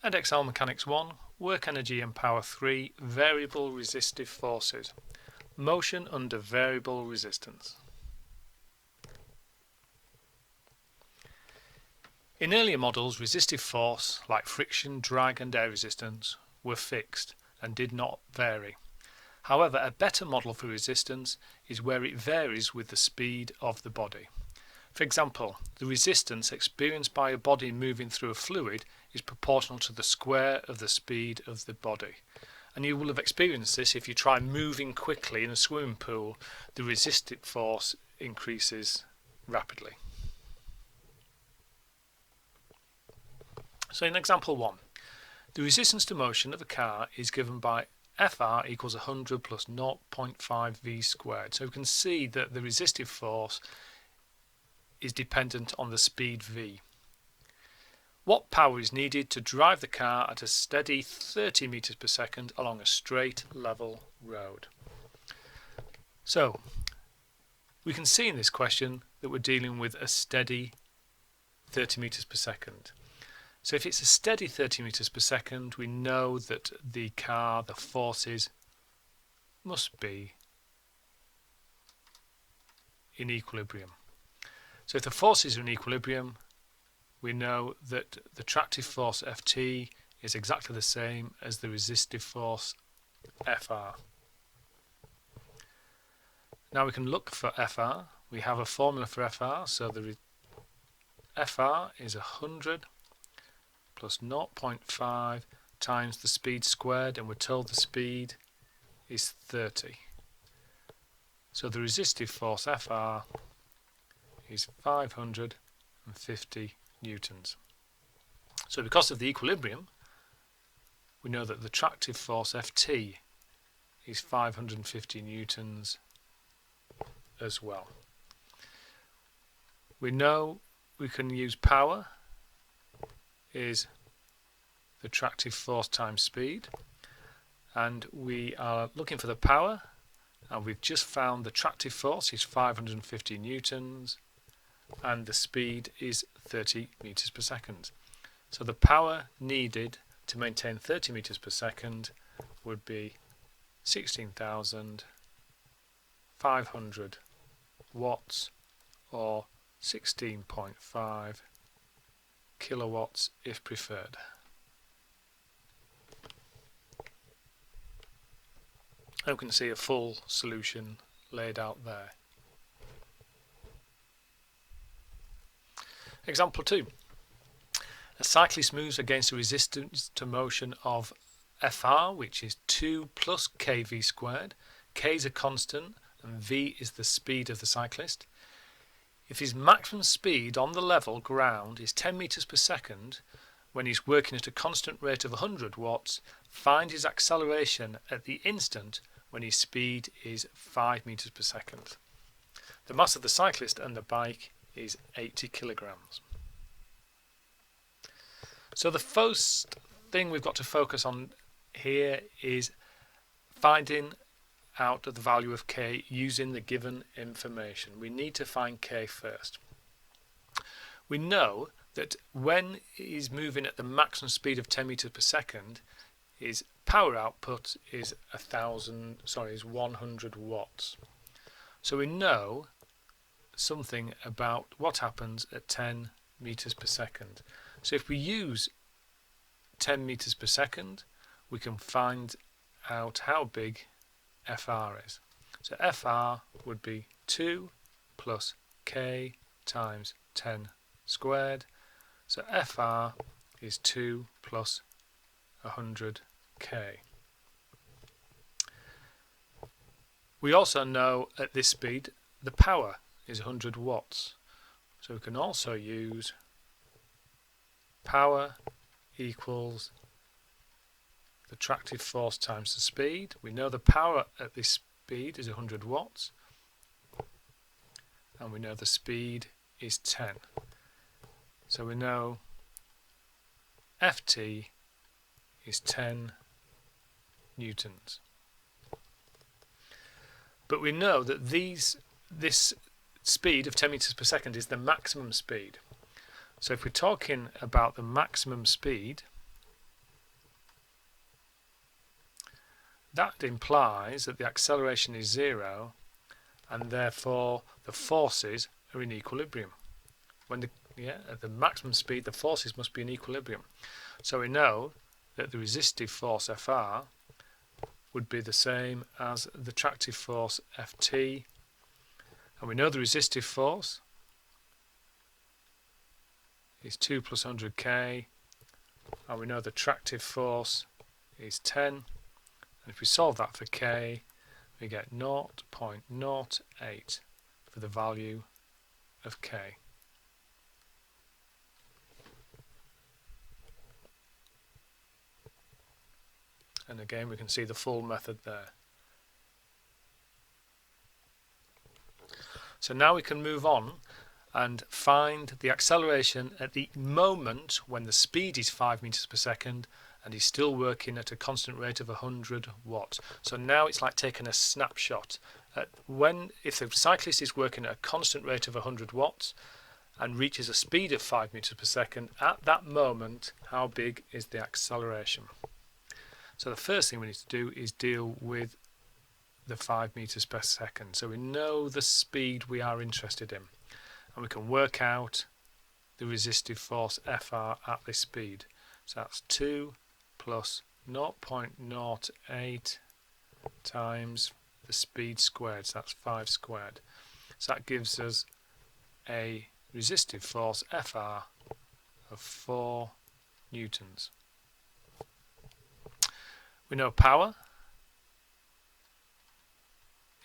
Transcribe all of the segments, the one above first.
EDX Mechanics 1, Work Energy and Power 3, Variable Resistive Forces, Motion under Variable Resistance. In earlier models, resistive force, like friction, drag and air resistance, were fixed and did not vary. However, a better model for resistance is where it varies with the speed of the body. For example, the resistance experienced by a body moving through a fluid is proportional to the square of the speed of the body. And you will have experienced this if you try moving quickly in a swimming pool, the resistive force increases rapidly. So in example 1, the resistance to motion of a car is given by Fr equals 100 plus 0.5 v squared. So we can see that the resistive force is dependent on the speed v. What power is needed to drive the car at a steady 30 meters per second along a straight level road? So we can see in this question that we're dealing with a steady 30 meters per second. So if it's a steady 30 meters per second, we know that the forces must be in equilibrium. So if the forces are in equilibrium, we know that the tractive force Ft is exactly the same as the resistive force Fr. Now we can look for Fr. We have a formula for Fr, so the Fr is 100 plus 0.5 times the speed squared, and we're told the speed is 30. So the resistive force Fr is 550 newtons. So because of the equilibrium, we know that the tractive force Ft is 550 newtons as well. We know we can use power is the tractive force times speed, and we are looking for the power, and we've just found the tractive force is 550 newtons and the speed is 30 meters per second. So the power needed to maintain 30 meters per second would be 16,500 watts or 16.5 kilowatts if preferred. And we can see a full solution laid out there. Example 2. A cyclist moves against a resistance to motion of Fr, which is 2 plus kv squared. K is a constant and v is the speed of the cyclist. If his maximum speed on the level ground is 10 meters per second when he's working at a constant rate of 100 watts, find his acceleration at the instant when his speed is 5 meters per second. The mass of the cyclist and the bike is 80 kilograms. So the first thing we've got to focus on here is finding out the value of K using the given information. We need to find K first. We know that when he's moving at the maximum speed of 10 meters per second, his power output is 100 watts. So we know something about what happens at 10 meters per second. So if we use 10 meters per second, we can find out how big Fr is. So Fr would be 2 plus K times 10 squared. So Fr is 2 plus 100K. We also know at this speed the power is 100 watts. So we can also use power equals the tractive force times the speed. We know the power at this speed is 100 watts, and we know the speed is 10. So we know Ft is 10 newtons. But we know that this speed of 10 meters per second is the maximum speed. So if we're talking about the maximum speed, that implies that the acceleration is 0 and therefore the forces are in equilibrium. When at the maximum speed the forces must be in equilibrium. So we know that the resistive force Fr would be the same as the tractive force Ft, and we know the resistive force is 2 plus 100k, and we know the tractive force is 10, and if we solve that for k we get 0.08 for the value of k. And again we can see the full method there. So now we can move on and find the acceleration at the moment when the speed is 5 meters per second and he's still working at a constant rate of 100 watts. So now it's like taking a snapshot. If the cyclist is working at a constant rate of 100 watts and reaches a speed of 5 meters per second, at that moment how big is the acceleration? So the first thing we need to do is deal with the 5 meters per second. So we know the speed we are interested in, and we can work out the resistive force Fr at this speed. So that's 2 plus 0.08 times the speed squared, so that's 5 squared. So that gives us a resistive force Fr of 4 newtons. We know power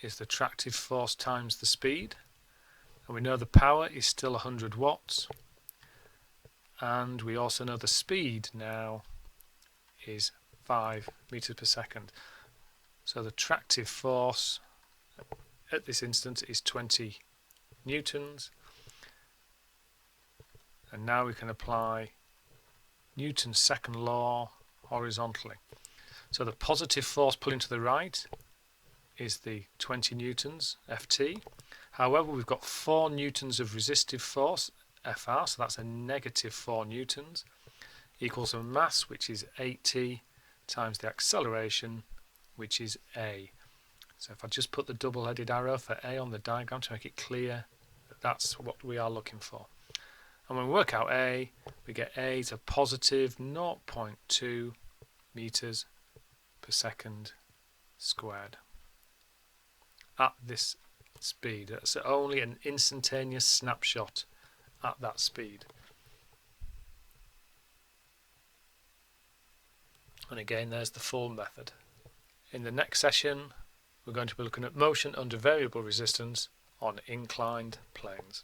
is the tractive force times the speed, and we know the power is still 100 watts, and we also know the speed now is 5 meters per second. So the tractive force at this instance is 20 newtons, and now we can apply Newton's second law horizontally. So the positive force pulling to the right is the 20 newtons Ft. However, we've got 4 newtons of resistive force Fr, so that's a negative 4 newtons, equals a mass which is 8t times the acceleration which is a. So if I just put the double-headed arrow for a on the diagram to make it clear that that's what we are looking for. And when we work out a, we get a to positive 0.2 meters per second squared at this speed. That's only an instantaneous snapshot at that speed. And again, there's the full method. In the next session, we're going to be looking at motion under variable resistance on inclined planes.